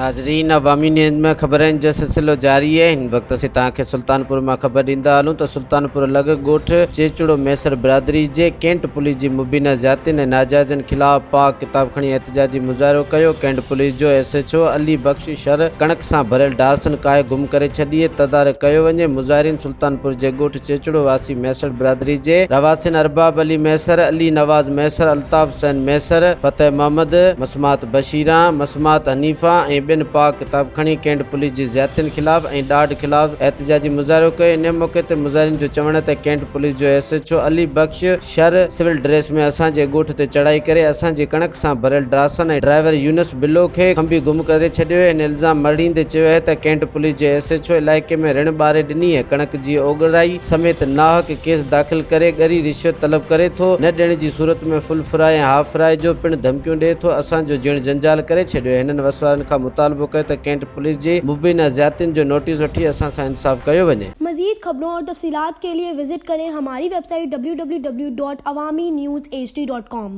नाज़रीन, अवामी न्यूज़ में ख़बरनि जो सिलसिलो जारी है। हिन वक्त असीं तव्हांखे सुल्तानपुर में ख़बर ॾींदा हलूं त सुल्तानपुर लॻ ॻोठ चेचड़ो मैसर बिरादरी जे कैंट पुलिस जी मुबीना ज़ातियुनि ऐं नाजाइज़नि ख़िलाफ़ पाक किताब खणी एहतजाजी मुज़ाहिरो कयो। कैंट पुलिस जो SHO अली बख्श शर कणक सां भरियल डार्सन काए गुम करे छॾी तदारक कयो वञे। मुज़ाहिरीन सुल्तानपुर जे ॻोठ चेचड़ो वासी मैसर बिरादरी जे रवासिन अरबाब अली मैसर, अली नवाज़ मैसर, अल्ताफ़ हुसैन मैसर, फ़तेह मोहम्मद, मसमात बशीरा, मसमात हनीफ़ा ऐं ॿिनि पाक किताब खणी कैंट पुलिस जी ज़्यादतियुनि ख़िलाफ़ ऐं ॾाढ ख़िलाफ़ एहतजाजी मुज़ाहिरो कयो। इन मौक़े ते मुज़ाहिरीन जो चवण त कैंट पुलिस जो SHO अली बख्श शर सिविल ड्रेस में असांजे ॻोठ ते चढ़ाई करे असांजी कणक सां भरियल डार्सन ऐं ड्राइवर यूनुस बिल्लो खे खंबी गुम करे छॾियो। इन इल्ज़ाम मड़ींदे चयो आहे त कैंट पुलिस जे SHO इलाइक़े में ऋण ॿारे ॾिनी ऐं कणक जी ओगराई समेत नाहक केस दाख़िल करे ॻरी रिश्वत तलब करे थो। न ॾियण जी सूरत में फुल फ्राई ऐं हाफ फ्राई जो पिणु धमकियूं ॾिए थो। असांजो जीण जंजाल करे छॾियो। हिननि वसवारनि खां मुतालबो कयो त कैंट पुलिस जी मुबीना ज़ातियुनि जो नोटिस वठी असां सां इंसाफ़ कयो वञे। मज़ीद खबरों और तफसीलात के लिए विजिट करें हमारी वेबसाइट www.awamiNewsHD.com।